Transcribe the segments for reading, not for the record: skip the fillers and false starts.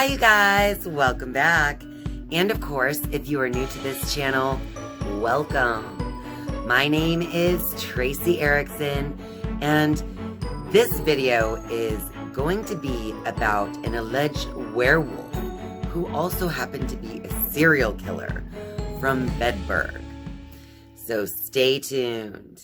Hi you guys, welcome back. And of course, if you are new to this channel, welcome. My name is Tracy Erickson, and this video is going to be about an alleged werewolf who also happened to be a serial killer from Bedburg. So stay tuned.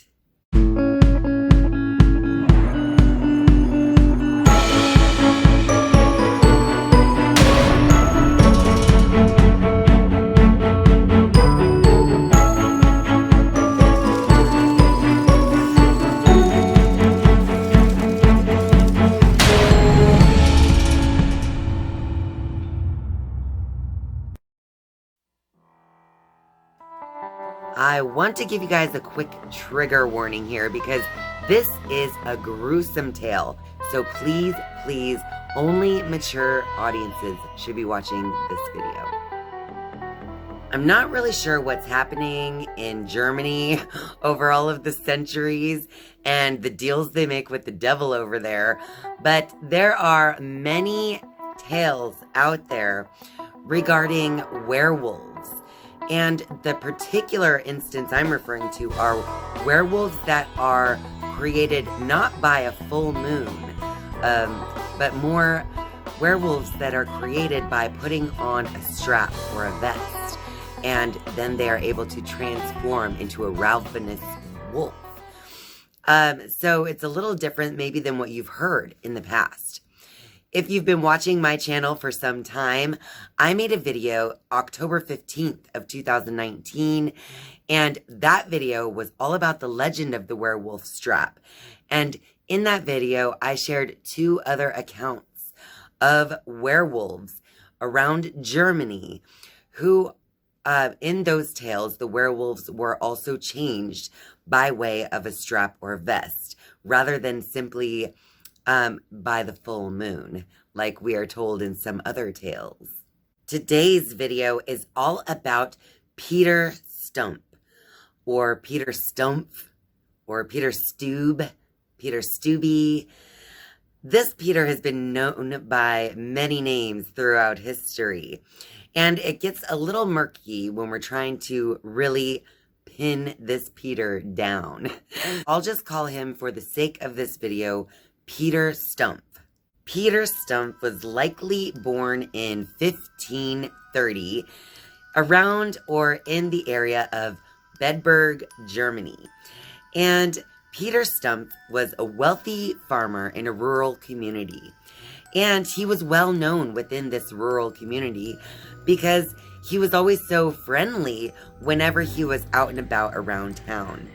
I want to give you guys a quick trigger warning here because this is a gruesome tale. So please, only mature audiences should be watching this video. I'm not really sure what's happening in Germany over all of the centuries and the deals they make with the devil over there, but there are many tales out there regarding werewolves. And the particular instance I'm referring to are werewolves that are created not by a full moon, but more werewolves that are created by putting on a strap or a vest. And then they are able to transform into a ravenous wolf. So it's a little different maybe than what you've heard in the past. If you've been watching my channel for some time, I made a video October 15th of 2019, and that video was all about the legend of the werewolf strap. And in that video, I shared two other accounts of werewolves around Germany who, in those tales, the werewolves were also changed by way of a strap or vest, rather than simply by the full moon, like we are told in some other tales. Today's video is all about Peter Stumpp, or Peter Stumpf, or Peter Stube, Peter Stube. This Peter has been known by many names throughout history, and it gets a little murky when we're trying to really pin this Peter down. I'll just call him, for the sake of this video, Peter Stumpp. Peter Stumpp was likely born in 1530, around or in the area of Bedburg, Germany. And Peter Stumpp was a wealthy farmer in a rural community. And he was well known within this rural community because he was always so friendly whenever he was out and about around town.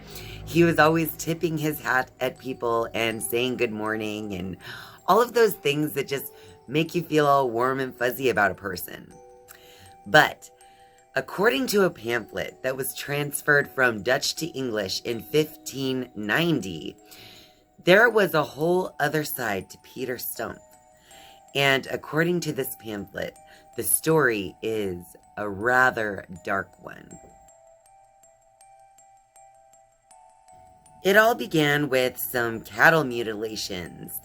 He was always tipping his hat at people and saying good morning and all of those things that just make you feel all warm and fuzzy about a person. But according to a pamphlet that was transferred from Dutch to English in 1590, there was a whole other side to Peter Stumpp. And according to this pamphlet, the story is a rather dark one. It all began with some cattle mutilations.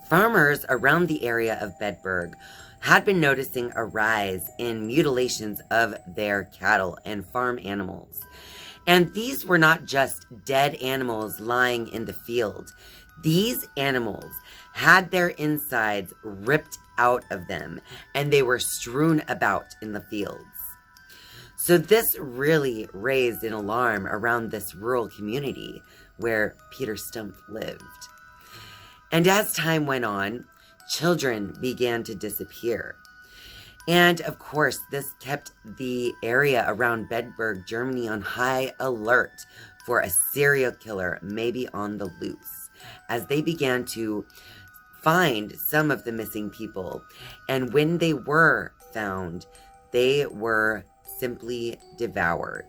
Farmers around the area of Bedburg had been noticing a rise in mutilations of their cattle and farm animals. And these were not just dead animals lying in the field. These animals had their insides ripped out of them, and they were strewn about in the fields. So this really raised an alarm around this rural community where Peter Stumpp lived. And as time went on, children began to disappear. And of course, this kept the area around Bedburg, Germany on high alert for a serial killer maybe on the loose, as they began to find some of the missing people. And when they were found, they were simply devoured.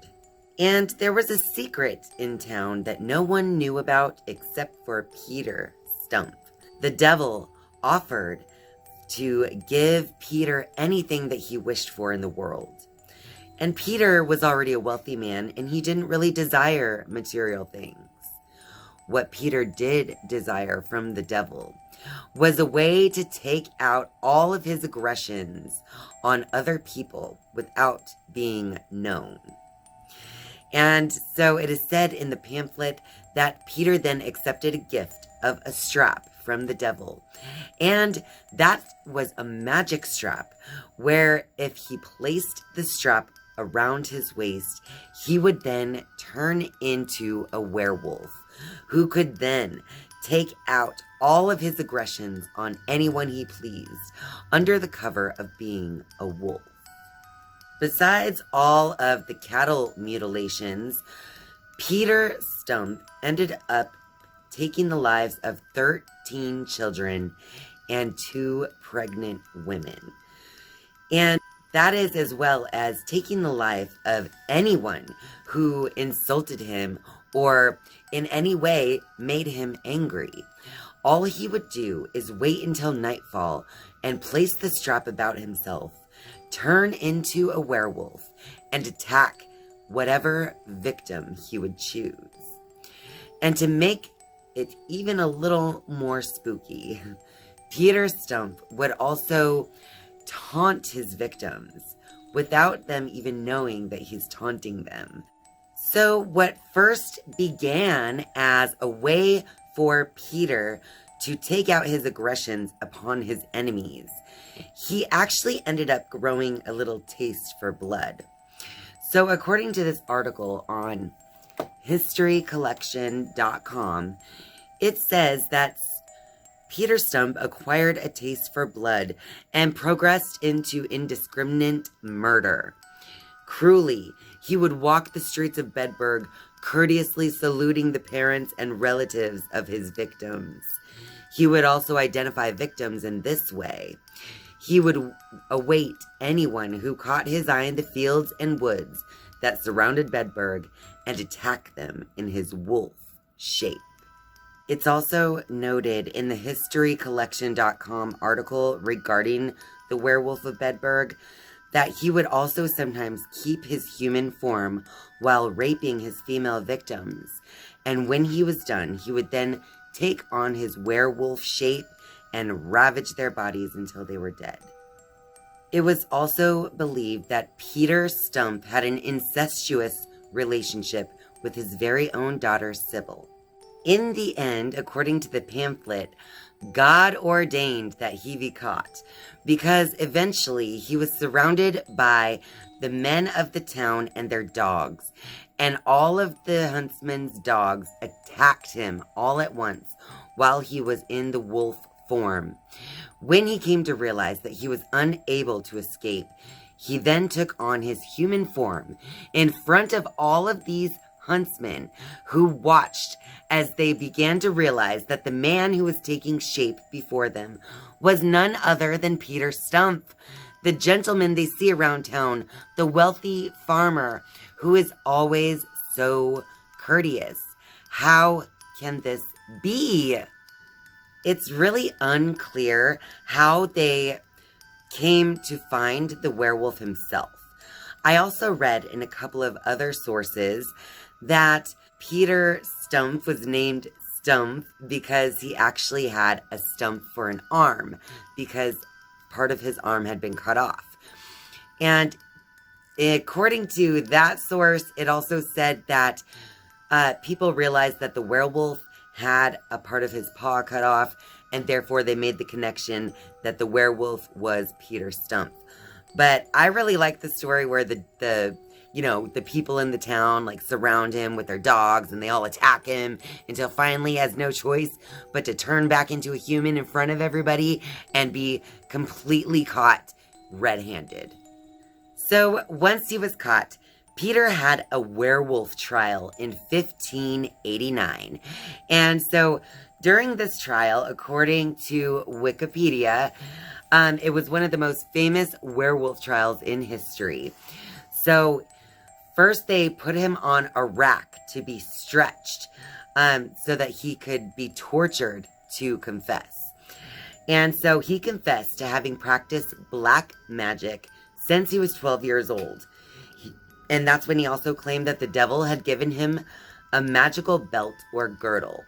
And there was a secret in town that no one knew about except for Peter Stumpp. The devil offered to give Peter anything that he wished for in the world. And Peter was already a wealthy man, and he didn't really desire material things. What Peter did desire from the devil was a way to take out all of his aggressions on other people without being known. And so it is said in the pamphlet that Peter then accepted a gift of a strap from the devil. And that was a magic strap where if he placed the strap around his waist, he would then turn into a werewolf who could then take out all of his aggressions on anyone he pleased under the cover of being a wolf. Besides all of the cattle mutilations, Peter Stumpp ended up taking the lives of 13 children and 2 pregnant women. And that is as well as taking the life of anyone who insulted him or in any way made him angry. All he would do is wait until nightfall and place the strap about himself, turn into a werewolf, and attack whatever victim he would choose. And to make it even a little more spooky, Peter Stumpp would also taunt his victims without them even knowing that he's taunting them. So what first began as a way for Peter to take out his aggressions upon his enemies, he actually ended up growing a little taste for blood. So according to this article on historycollection.com, it says that Peter Stumpp acquired a taste for blood and progressed into indiscriminate murder. Cruelly, he would walk the streets of Bedburg, courteously saluting the parents and relatives of his victims. He would also identify victims in this way. He would await anyone who caught his eye in the fields and woods that surrounded Bedburg and attack them in his wolf shape. It's also noted in the historycollection.com article regarding the werewolf of Bedburg that he would also sometimes keep his human form while raping his female victims. And when he was done, he would then take on his werewolf shape and ravage their bodies until they were dead. It was also believed that Peter Stumpp had an incestuous relationship with his very own daughter, Sybil. In the end, according to the pamphlet, God ordained that he be caught, because eventually he was surrounded by the men of the town and their dogs, and all of the huntsman's dogs attacked him all at once while he was in the wolf form. When he came to realize that he was unable to escape, he then took on his human form in front of all of these huntsmen who watched as they began to realize that the man who was taking shape before them was none other than Peter Stumpf, the gentleman they see around town, the wealthy farmer who is always so courteous. How can this be? It's really unclear how they came to find the werewolf himself. I also read in a couple of other sources that Peter Stumpf was named Stumpf because he actually had a stump for an arm, because part of his arm had been cut off. And according to that source, it also said that people realized that the werewolf had a part of his paw cut off, and therefore they made the connection that the werewolf was Peter Stumpf. But I really like the story where the people in the town like surround him with their dogs and they all attack him until finally he has no choice but to turn back into a human in front of everybody and be completely caught red-handed. So once he was caught, Peter had a werewolf trial in 1589. And so during this trial, according to Wikipedia, it was one of the most famous werewolf trials in history. So first they put him on a rack to be stretched so that he could be tortured to confess. And so he confessed to having practiced black magic since he was 12 years old. And that's when he also claimed that the devil had given him a magical belt or girdle.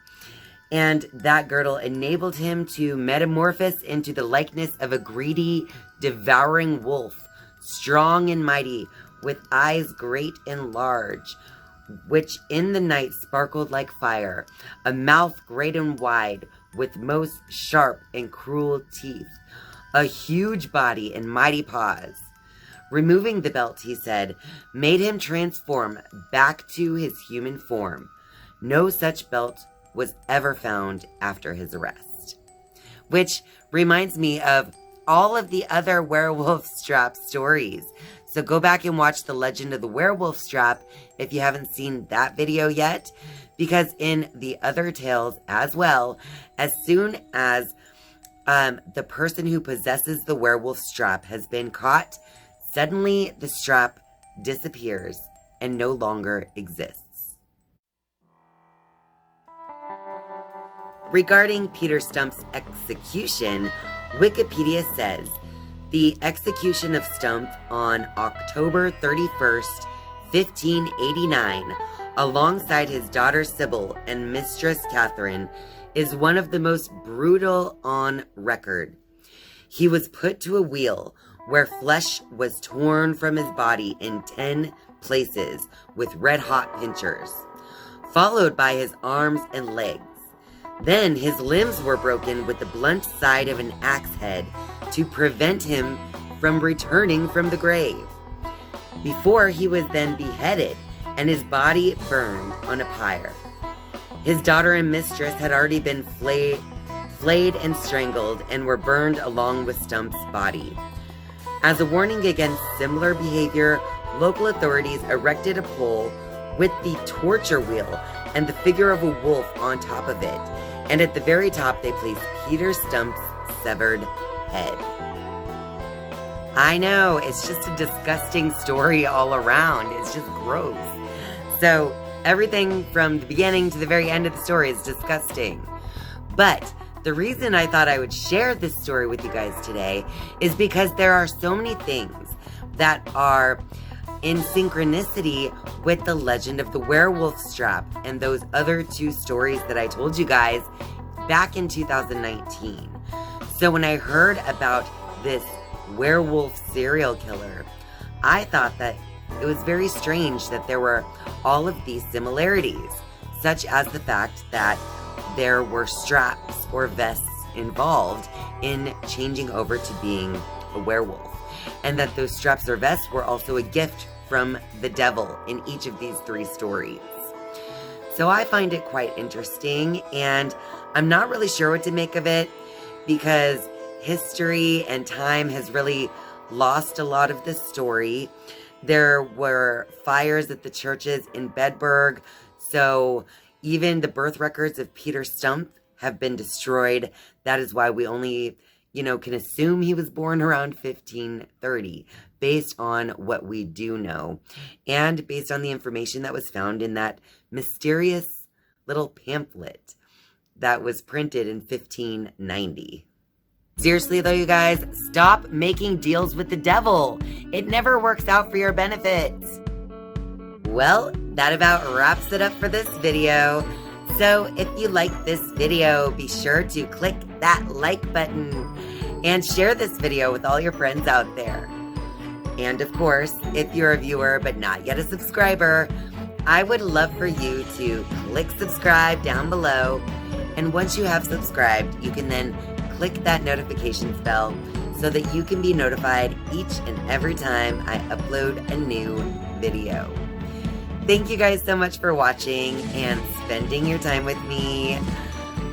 And that girdle enabled him to metamorphose into the likeness of a greedy, devouring wolf, strong and mighty, with eyes great and large, which in the night sparkled like fire, a mouth great and wide, with most sharp and cruel teeth, a huge body and mighty paws. Removing the belt, he said, made him transform back to his human form. No such belt was ever found after his arrest. Which reminds me of all of the other werewolf strap stories. So go back and watch The Legend of the Werewolf Strap if you haven't seen that video yet, because in the other tales as well, as soon as the person who possesses the werewolf strap has been caught, suddenly the strap disappears and no longer exists. Regarding Peter Stump's execution, Wikipedia says, the execution of Stump on October 31st, 1589, alongside his daughter Sybil and mistress Catherine, is one of the most brutal on record. He was put to a wheel where flesh was torn from his body in 10 places with red-hot pincers, followed by his arms and legs. Then his limbs were broken with the blunt side of an axe head to prevent him from returning from the grave. Before he was then beheaded and his body burned on a pyre. His daughter and mistress had already been flayed and strangled and were burned along with Stump's body. As a warning against similar behavior, local authorities erected a pole with the torture wheel and the figure of a wolf on top of it. And at the very top, they placed Peter Stump's severed head. I know, it's just a disgusting story all around. It's just gross. So everything from the beginning to the very end of the story is disgusting. But the reason I thought I would share this story with you guys today is because there are so many things that are in synchronicity with the Legend of the Werewolf Strap and those other two stories that I told you guys back in 2019. So when I heard about this werewolf serial killer, I thought that it was very strange that there were all of these similarities, such as the fact that there were straps or vests involved in changing over to being a werewolf. And that those straps or vests were also a gift from the devil in each of these three stories. So I find it quite interesting, and I'm not really sure what to make of it because history and time has really lost a lot of this story. There were fires at the churches in Bedburg, so even the birth records of Peter Stumpp have been destroyed. That is why we only, can assume he was born around 1530, based on what we do know, and based on the information that was found in that mysterious little pamphlet that was printed in 1590. Seriously though, you guys, stop making deals with the devil. It never works out for your benefits. Well, that about wraps it up for this video. So if you like this video, be sure to click that like button and share this video with all your friends out there. And of course, if you're a viewer but not yet a subscriber, I would love for you to click subscribe down below. And once you have subscribed, you can then click that notifications bell so that you can be notified each and every time I upload a new video. Thank you guys so much for watching and spending your time with me.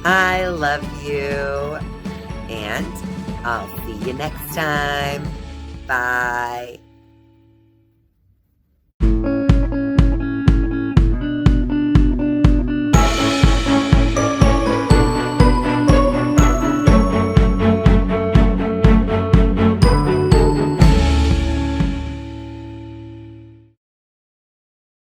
I love you. And I'll see you next time. Bye.